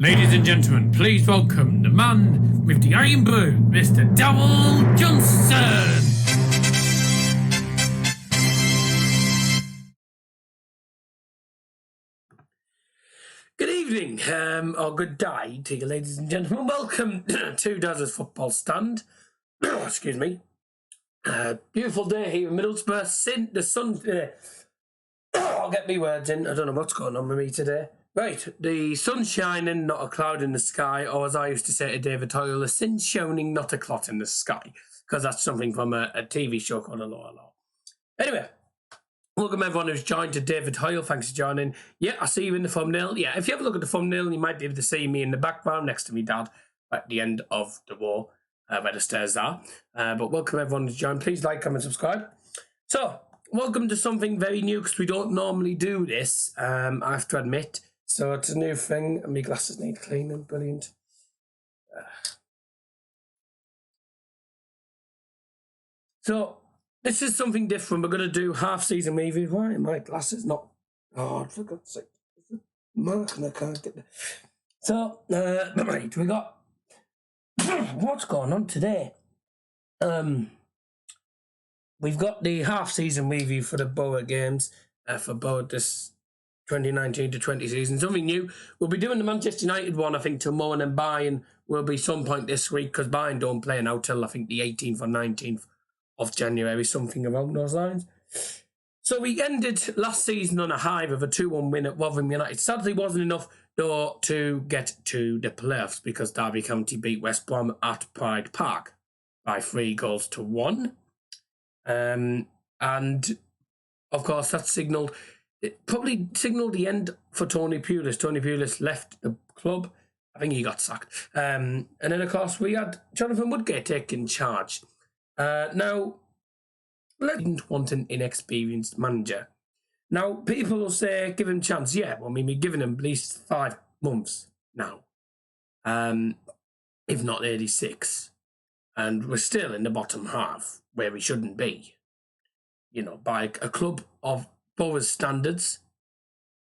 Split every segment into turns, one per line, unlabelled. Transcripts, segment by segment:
Ladies and gentlemen, please welcome the man with the iron blue, Mr. Dowell Johnson. Good evening, or good day to you, ladies and gentlemen. Welcome to Dazzer's football stand. Excuse me. Beautiful day here in Middlesbrough. The sun. I'll get me words in. I don't know what's going on with me today. Right, the sun's shining, not a cloud in the sky, or as I used to say to David Hoyle, the sun's shining, not a clot in the sky, because that's something from a TV show called Law. Anyway, welcome everyone who's joined to David Hoyle. Thanks for joining. Yeah, I see you in the thumbnail. Yeah, if you have a look at the thumbnail, you might be able to see me in the background next to me dad at the end of the wall where the stairs are. But welcome everyone who's joined. Please like, comment, subscribe. So, welcome to something very new, because we don't normally do this, I have to admit. So it's a new thing, and my glasses need cleaning. Brilliant. So this is something different. We're going to do half-season review. Why are my glasses not? Oh, for God's sake! Mark, and I can't get. So right, we got what's going on today. We've got the half-season review for the Boro games for Boro this 2019 to 20 season. Something new. We'll be doing the Manchester United one, I think, tomorrow, and then Bayern will be some point this week, because Bayern don't play now till I think the 18th or 19th of January, something around those lines. So we ended last season on a high with a 2-1 win at Rotherham United. Sadly, wasn't enough though to get to the playoffs, because Derby County beat West Brom at Pride Park by 3-1. And of course that signalled. It probably signalled the end for Tony Pulis. Tony Pulis left the club. I think he got sacked. And then, of course, we had Jonathan Woodgate taking charge. Now, I didn't want an inexperienced manager. Now, people will say, give him a chance. Yeah, well, we've given him at least 5 months now. If not nearly 6. And we're still in the bottom half, where we shouldn't be. You know, by a club of Boro's standards,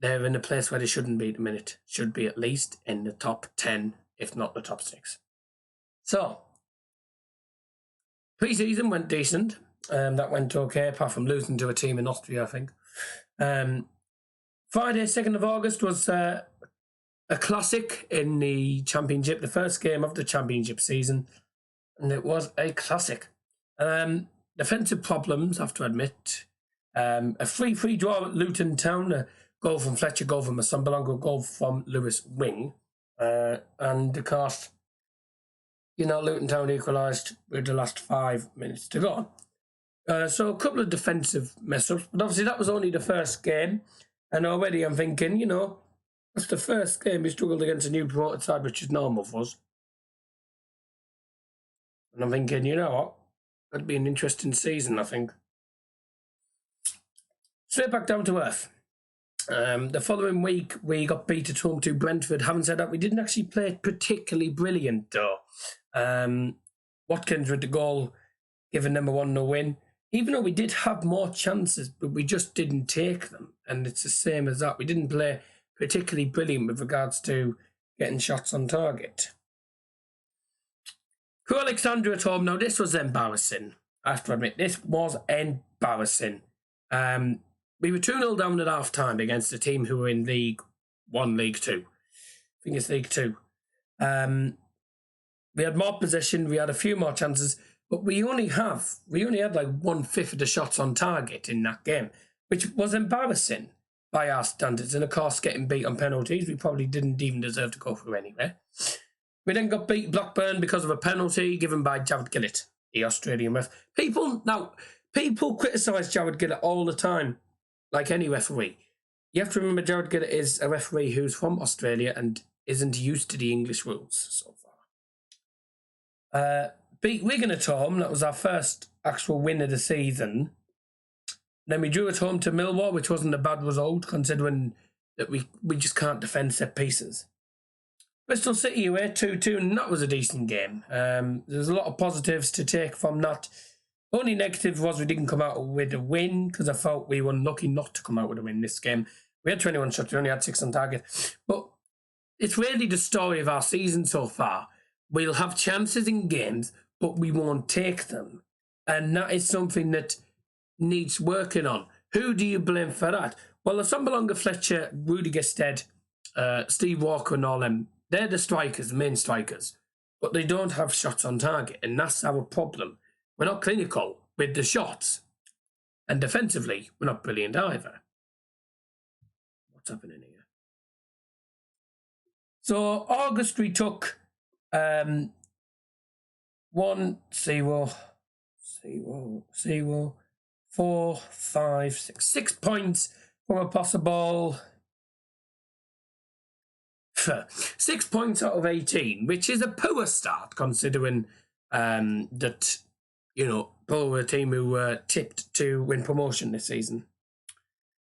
they're in a place where they shouldn't be at the minute. Should be at least in the top 10, if not the top 6. So, pre-season went decent. That went okay, apart from losing to a team in Austria, I think. Friday, 2nd of August, was a classic in the Championship, the first game of the Championship season, and it was a classic. Defensive problems, I have to admit. A 3-3 draw at Luton Town, a goal from Fletcher, goal from Masumbalongo, goal from Lewis Wing. And of course, you know, Luton Town equalised with the last 5 minutes to go. So a couple of defensive mess-ups, but obviously that was only the first game. And already I'm thinking, you know, that's the first game we struggled against a new promoted side, which is normal for us. And I'm thinking, you know what, that'd be an interesting season, I think. Straight back down to earth. The following week, we got beat at home to Brentford. Having said that, we didn't actually play particularly brilliant, though. Watkins with the goal, giving them a 1-0 win. Even though we did have more chances, but we just didn't take them. And it's the same as that. We didn't play particularly brilliant with regards to getting shots on target. Crewe Alexandra at home. Now, this was embarrassing. I have to admit, this was embarrassing. We were 2-0 down at half-time against a team who were in League 1, League 2. I think it's League 2. We had more possession, we had a few more chances, but we only had like 1/5 of the shots on target in that game, which was embarrassing by our standards. And of course, getting beat on penalties, we probably didn't even deserve to go through anyway. We then got beat Blackburn because of a penalty given by Jared Gillett, the Australian ref. People criticise Jared Gillett all the time. Like any referee. You have to remember Jared Gillett is a referee who's from Australia and isn't used to the English rules so far. Beat Wigan at home. That was our first actual win of the season. Then we drew at home to Millwall, which wasn't a bad result, considering that we just can't defend set pieces. Bristol City away 2-2, and that was a decent game. There's a lot of positives to take from that. Only negative was we didn't come out with a win, because I felt we were lucky not to come out with a win this game. We had 21 shots, we only had 6 on target. But it's really the story of our season so far. We'll have chances in games, but we won't take them. And that is something that needs working on. Who do you blame for that? Well, Asombalonga, Fletcher, Rudiger Stead, Steve Walker and all them, they're the strikers, the main strikers. But they don't have shots on target, and that's our problem. We're not clinical with the shots. And defensively, we're not brilliant either. What's happening here? So, August we took 1-0, 4, 5, 6. 6 points from a possible 6 points out of 18, which is a poor start considering that, you know, Boro were a team who were tipped to win promotion this season.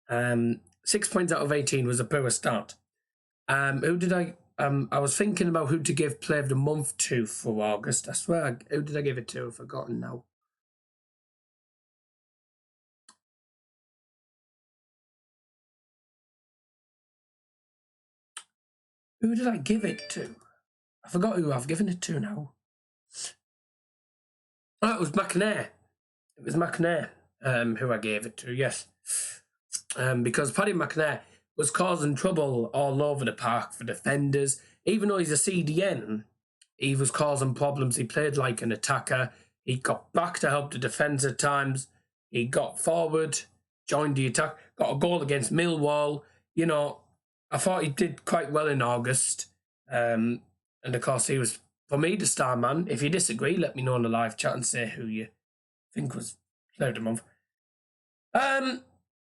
6 points out of 18 was a poor start. Who did I was thinking about who to give Player of the Month to for August. I swear, who did I give it to? I've forgotten now. Who did I give it to? I forgot who I've given it to now. Oh, it was McNair. It was McNair who I gave it to, yes. Because Paddy McNair was causing trouble all over the park for defenders. Even though he's a CDN, he was causing problems. He played like an attacker. He got back to help the defence at times. He got forward, joined the attack, got a goal against Millwall. You know, I thought he did quite well in August. And of course, he was, for me, the star man. If you disagree, let me know in the live chat and say who you think was Player of the Month.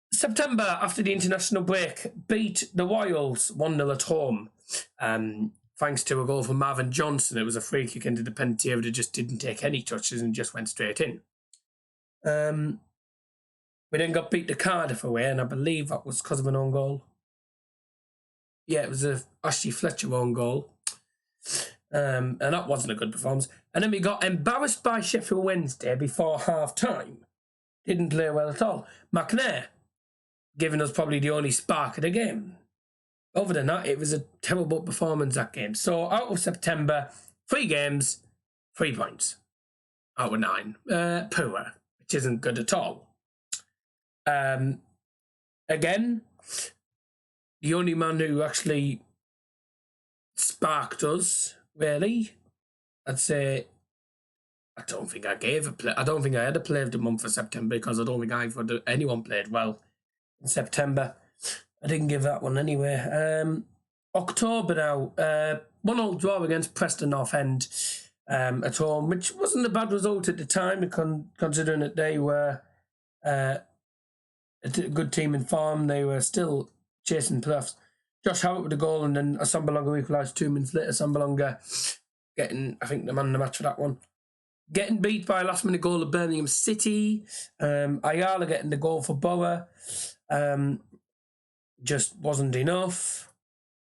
September, after the international break, beat the Royals 1-0 at home. Thanks to a goal from Marvin Johnson. It was a free kick into the penalty area that just didn't take any touches and just went straight in. We then got beat to Cardiff away, and I believe that was because of an own goal. Yeah, it was a Ashley Fletcher own goal. And that wasn't a good performance. And then we got embarrassed by Sheffield Wednesday before half-time. Didn't play well at all. McNair giving us probably the only spark of the game. Other than that, it was a terrible performance that game. So out of September, 3 games, 3 points out of 9. Poor, which isn't good at all. Again, the only man who actually sparked us, really, I'd say, I don't think I had a Player of the Month for September because I don't think anyone played well in September. I didn't give that one anyway. October now, 1-1 draw against Preston North End at home, which wasn't a bad result at the time, considering that they were a good team in form. They were still chasing playoffs. Josh Howard with a goal, and then Asombalonga equalised 2 minutes later. Asombalonga getting, I think, the man of the match for that one. Getting beat by a last-minute goal of Birmingham City. Ayala getting the goal for Boro. Just wasn't enough.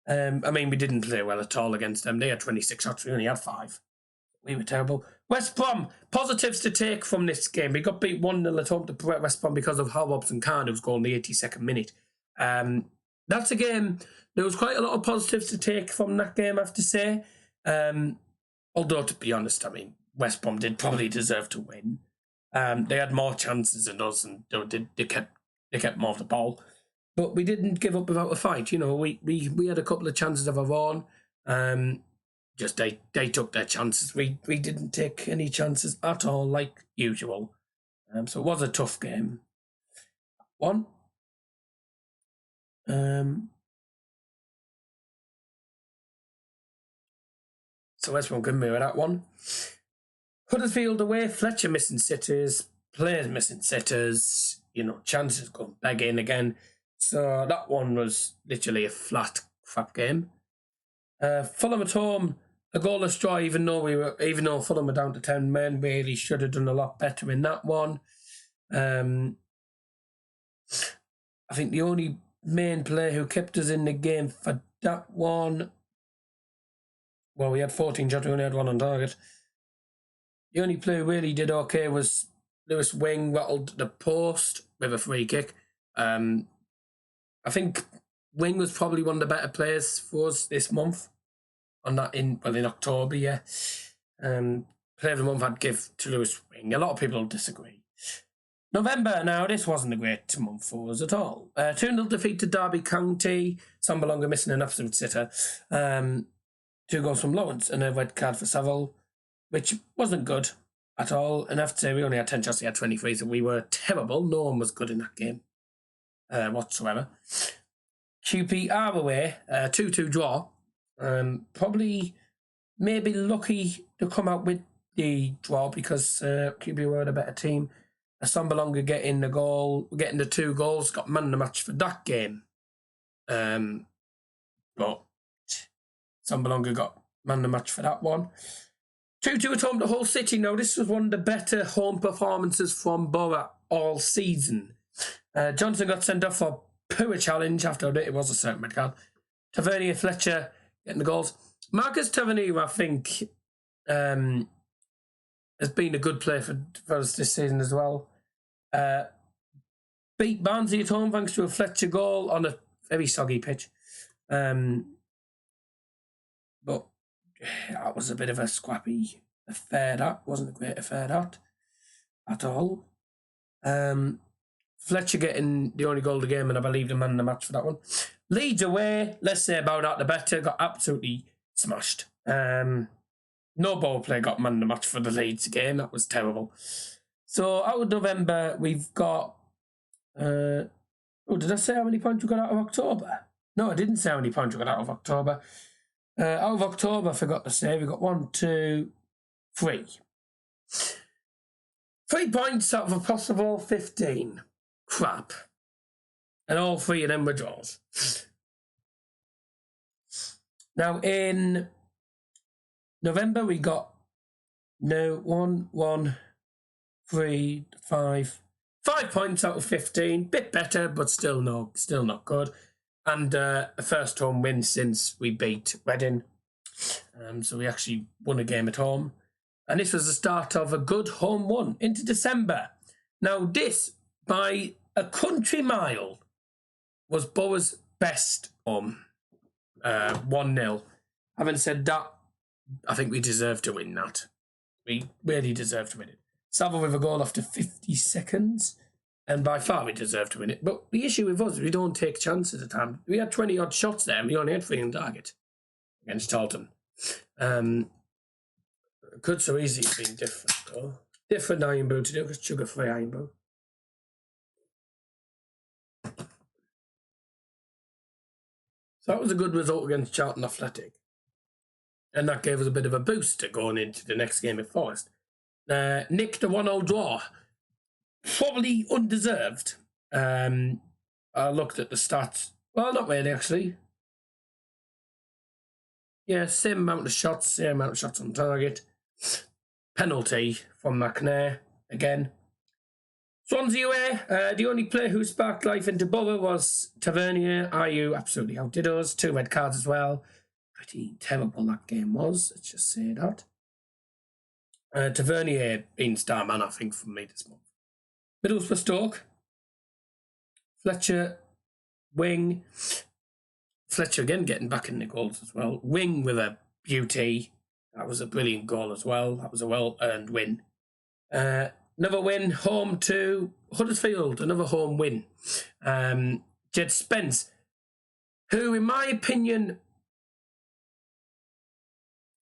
I mean, we didn't play well at all against them. They had 26 shots. We only had 5. We were terrible. West Brom, positives to take from this game. We got beat 1-0 at home to West Brom because of Hal Robson-Cardiff's goal in the 82nd minute. That's a game. There was quite a lot of positives to take from that game, I have to say. Although, to be honest, I mean, West Brom did probably deserve to win. They had more chances than us, and they kept more of the ball. But we didn't give up without a fight. You know, we had a couple of chances of our own. Just they took their chances. We didn't take any chances at all, like usual. So it was a tough game. One. So West Brom couldn't move that one. Huddersfield away, Fletcher missing sitters, players missing sitters, you know, chances going back in again. So that one was literally a flat crap game. Fulham at home, a goalless draw, even though Fulham were down to 10 men, really should have done a lot better in that one. I think the only main player who kept us in the game for that one, well, we had 14 shots, we only had 1 on target. The only player who really did okay was Lewis Wing, rattled the post with a free kick. I think Wing was probably one of the better players for us this month. On that in October, yeah. Player of the month I'd give to Lewis Wing. A lot of people disagree. November, now this wasn't a great month for us at all. 2-0 defeat to Derby County. Sambalonga missing an absolute sitter. 2 goals from Lawrence and a red card for Saville, which wasn't good at all. And I have to say, we only had 10 shots, we had 23, so we were terrible. No one was good in that game whatsoever. QPR away, 2-2 draw. Probably maybe lucky to come out with the draw because QPR were the better team. Sambalonga getting the 2 goals, got man of the match for that game. But Sambalonga got man of the match for that one. 2-2 at home to Hull City. Now, this was one of the better home performances from Boro all season. Johnson got sent off for poor challenge after it was a certain red card. Tavernier, Fletcher getting the goals. Marcus Tavernier, I think, has been a good player for us this season as well. Beat Barnsley at home thanks to a Fletcher goal on a very soggy pitch. But that was a bit of a scrappy affair. That wasn't a great affair, that at all. Fletcher getting the only goal of the game, and I believe the man in the match for that one. Leeds away, less say about that the better, got absolutely smashed. No ball play got man in the match for the Leeds game. That was terrible. So out of November, we've got... did I say how many points we got out of October? No, I didn't say how many points we got out of October. Out of October, I forgot to say, we got 1, 2, 3. 3 points out of a possible 15. Crap. And all 3 of them were draws. Now, in November, we got 1, 3, 5 points out of 15. Bit better, but still not good. And a first home win since we beat Reading. So we actually won a game at home. And this was the start of a good home run into December. Now this, by a country mile, was Boro's best home. 1-0. Having said that, I think we deserve to win that. We really deserve to win it. Saville with a goal after 50 seconds. And by far we deserve to win it. But the issue with us, we don't take chances at the time. We had 20-odd shots there and we only had 3 on target against Charlton. Could so easily have been different, though. Different iron brew to do, because sugar-free iron brew. So that was a good result against Charlton Athletic. And that gave us a bit of a booster going into the next game at Forest. Nick, the 1-0 draw. Probably undeserved. I looked at the stats. Well, not really, actually. Yeah, same amount of shots on target. Penalty from McNair again. Swansea away. The only player who sparked life into Boro was Tavernier. IU absolutely outdid us. 2 red cards as well. Pretty terrible that game was. Let's just say that. Tavernier being star man, I think, for me this month. Middlesbrough Stoke. Fletcher, Wing. Fletcher again getting back in the goals as well. Wing with a beauty. That was a brilliant goal as well. That was a well-earned win. Another win, home to Huddersfield. Another home win. Jed Spence, who, in my opinion,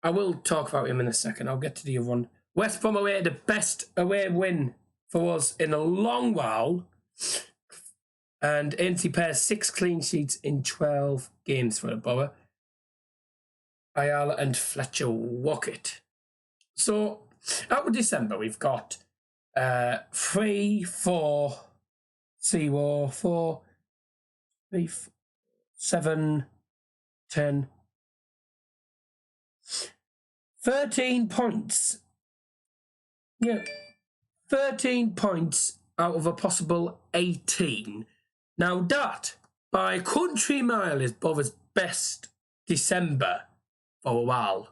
I will talk about him in a second. I'll get to the other one. West Brom away, the best away win for us in a long while. And Ainsley Pear's 6 clean sheets in 12 games for the Borough. Ayala and Fletcher walk it. So, out of December, we've got 3, 4, 7, 10, 13 points. Yeah, 13 points out of a possible 18. Now that, by a country mile, is Boro's best December for a while.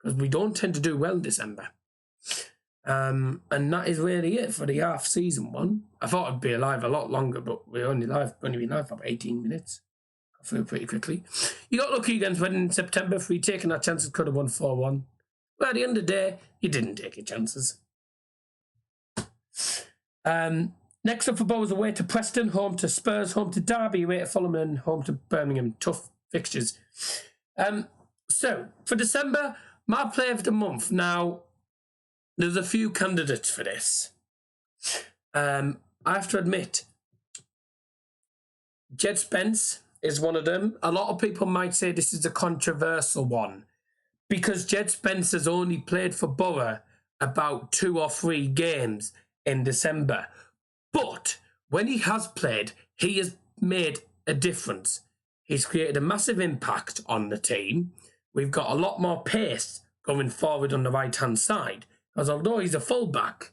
Because we don't tend to do well in December. And that is really it for the half-season one. I thought I'd be alive a lot longer, but we're only been live for about 18 minutes. through pretty quickly. You got lucky against Reading in September. If we'd taken our chances, could have won 4-1. But at the end of the day, you didn't take your chances. Next up for Boro's away to Preston, home to Spurs, home to Derby, away to Fulham, and home to Birmingham. Tough fixtures. So, for December, my player of the month. Now, there's a few candidates for this. I have to admit, Jed Spence is one of them. A lot of people might say this is a controversial one because Jed Spence has only played for Boro about 2 or 3 games in December. But when he has played, he has made a difference. He's created a massive impact on the team. We've got a lot more pace going forward on the right-hand side. Because although he's a full-back,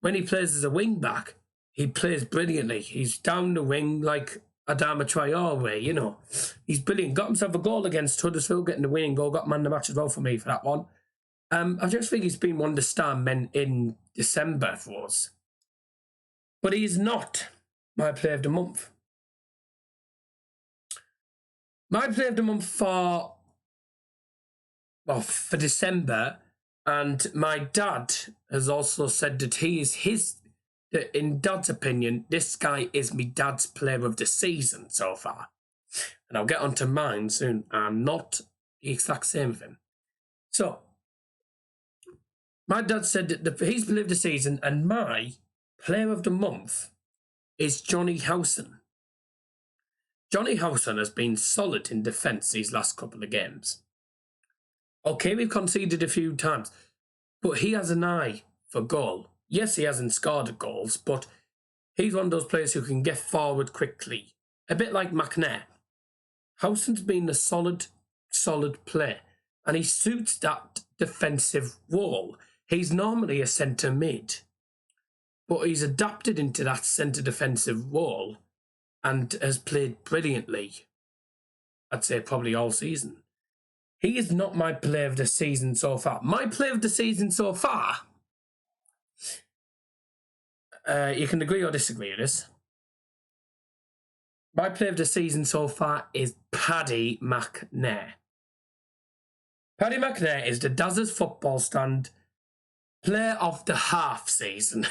when he plays as a wing-back, he plays brilliantly. He's down the wing like Adama Traore, you know. He's brilliant. Got himself a goal against Huddersfield, getting the winning goal. Got man of the match as well for me for that one. I just think he's been one of the star men in December for us. But he is not my player of the month. My player of the month for December, and my dad has also said that he is in Dad's opinion, this guy is my dad's player of the season so far. And I'll get onto mine soon. I'm not the exact same with him. So, my dad said that he's player of the season, and my player of the month is Johnny Howson. Johnny Howson has been solid in defence these last couple of games. Okay, we've conceded a few times, but he has an eye for goal. Yes, he hasn't scored goals, but he's one of those players who can get forward quickly. A bit like McNair. Howson's been a solid player, and he suits that defensive role. He's normally a centre mid, but he's adapted into that centre defensive role and has played brilliantly, I'd say probably all season. He is not my player of the season so far. My player of the season so far, you can agree or disagree with this. My player of the season so far is Paddy McNair. Paddy McNair is the Dazzer's football stand player of the half season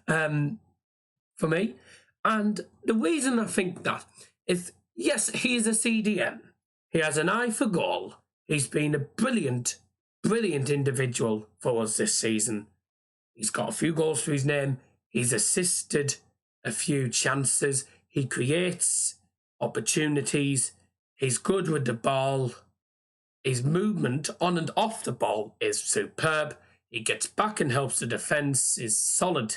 for me. And the reason I think that is, yes, he is a CDM. He has an eye for goal. He's been a brilliant individual for us this season. He's got a few goals to his name. He's assisted a few chances. He creates opportunities. He's good with the ball. His movement on and off the ball is superb. He gets back and helps the defence. Is solid.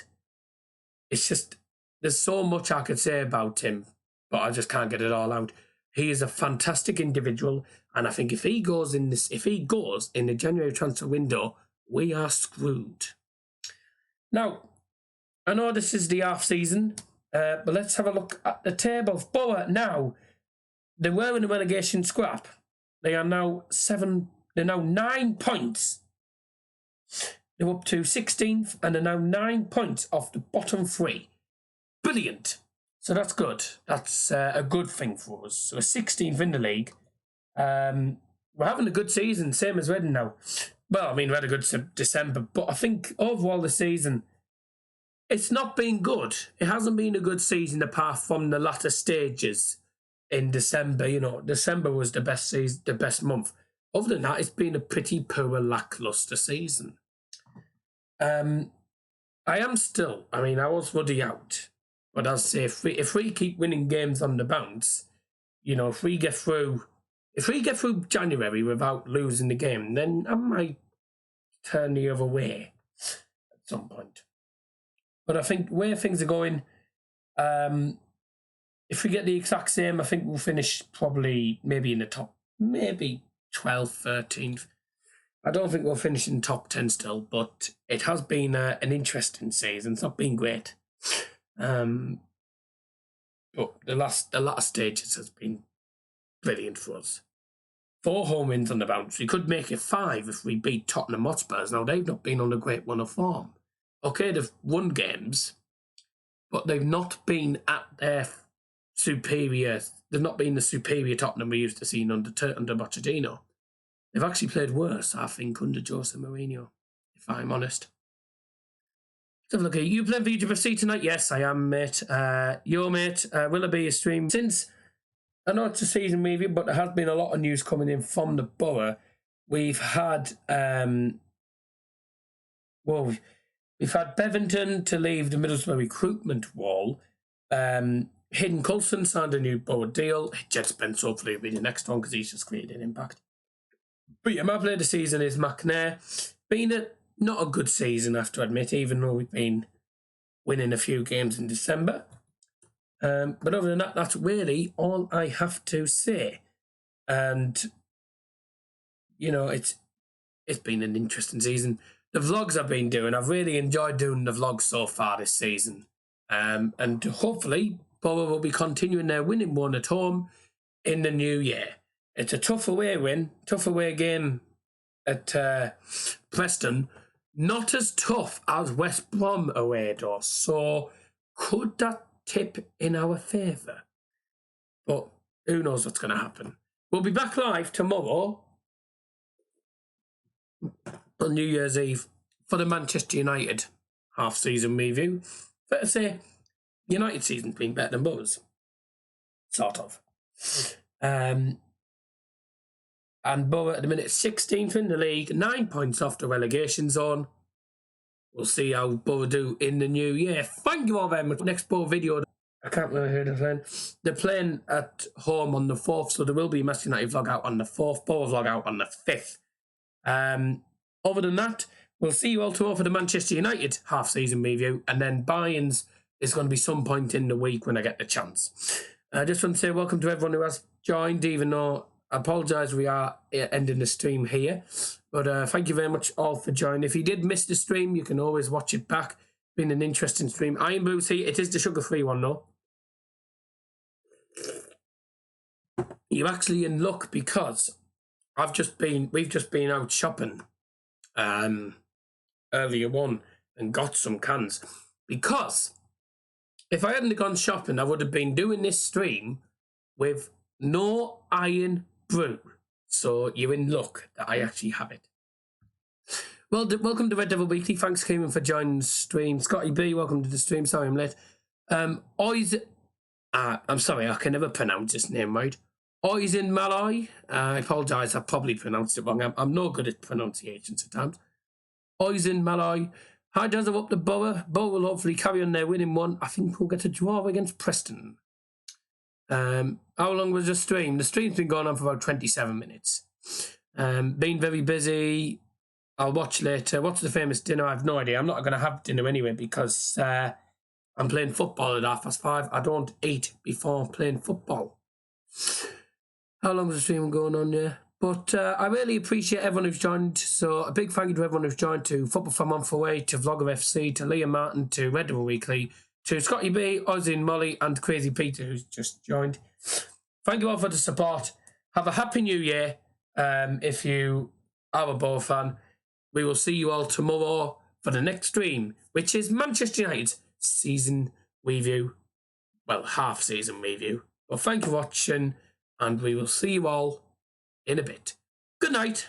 It's just, there's so much I could say about him, but I just can't get it all out. He is a fantastic individual, and I think if he goes in the January transfer window, we are screwed. Now, I know this is the half season, but let's have a look at the table. Boro now, they were in the relegation scrap. They are now 9 points. They're up to 16th, and they're now 9 points off the bottom 3. Brilliant. So that's good. That's a good thing for us. So we're 16th in the league. We're having a good season, same as Reading now. Well, I mean, we had a good December, but I think overall the season, it's not been good. It hasn't been a good season apart from the latter stages in December. You know, December was the best season, the best month. Other than that, it's been a pretty poor, lacklustre season. I was Ruddy out. But I'll say if we keep winning games on the bounce, you know, if we get through January without losing the game, then I might turn the other way at some point. But I think where things are going, if we get the exact same, I think we'll finish probably maybe in the top, maybe 12th, 13th. I don't think we'll finish in top 10 still, but it has been an interesting season. It's not been great. But the latter stages has been brilliant for us. 4 home wins on the bounce. We could make it 5 if we beat Tottenham Hotspurs. Now, they've not been on a great run of form. Okay, they've won games, but they've not been at their superior. They've not been the superior Tottenham we used to see under Pochettino. They've actually played worse, I think, under Jose Mourinho, if I'm honest. Let's have a look here. You playing for UWFC tonight? Yes, I am, mate. Your mate, Willoughby is streaming. Since, I know it's a season review, but there has been a lot of news coming in from the borough. We've had, we've had Bevington to leave the Middlesbrough recruitment wall. Hayden Coulson signed a new borough deal. Jet Spence hopefully will be the next one because he's just created impact. But yeah, my player of the season is McNair. Been not a good season, I have to admit, even though we've been winning a few games in December. But other than that, that's really all I have to say. And, you know, it's been an interesting season. The vlogs I've been doing, I've really enjoyed doing the vlogs so far this season. And hopefully, Borough will be continuing their winning run at home in the new year. It's a tough away game at Preston. Not as tough as West Brom away though. So could that tip in our favour? But who knows what's going to happen. We'll be back live tomorrow on New Year's Eve for the Manchester United half-season review. Fair to say, United season's been better than Borough's. Sort of. And Borough at the minute 16th in the league, 9 points off the relegation zone. We'll see how Borough do in the new year. Thank you all very much. Next Borough video, I can't remember who they're playing. They're playing at home on the 4th, so there will be a Manchester United vlog out on the 4th, Borough vlog out on the 5th. Other than that, we'll see you all tomorrow for the Manchester United half-season review, and then buy-ins is going to be some point in the week when I get the chance. I just want to say welcome to everyone who has joined, even though I apologise we are ending the stream here. But thank you very much all for joining. If you did miss the stream, you can always watch it back. It's been an interesting stream. Iron Blues here. It is the sugar-free one, though. You're actually in luck because we've just been out shopping earlier on and got some cans. Because if I hadn't gone shopping, I would have been doing this stream with no Iron Brew. So you're in luck that I actually have it. Well, welcome to Red Devil Weekly. Thanks, Kieran, for joining the stream. Scotty B, welcome to the stream. Sorry I'm late. I'm sorry, I can never pronounce his name right. Oisin Malloy. I apologise, I probably pronounced it wrong. I'm no good at pronunciations at times. Oisin Malloy. Hi, Dazzer up the Borough. Borough will hopefully carry on their winning one. I think we'll get a draw against Preston. How long was the stream? The stream's been going on for about 27 minutes. Been very busy. I'll watch later. What's the famous dinner? I have no idea. I'm not going to have dinner anyway because I'm playing football at 5:30. I don't eat before playing football. How long was the stream going on? Yeah. But I really appreciate everyone who's joined. So a big thank you to everyone who's joined, to Football from Monthaway, to Vlogger FC, to Liam Martin, to Red Devil Weekly, to Scotty B, Ozzy and Molly, and Crazy Peter who's just joined. Thank you all for the support. Have a happy new year. If you are a Borough fan, we will see you all tomorrow for the next stream, which is Manchester United's season review. Well, half-season review. Well, thank you for watching, and we will see you all in a bit. Good night.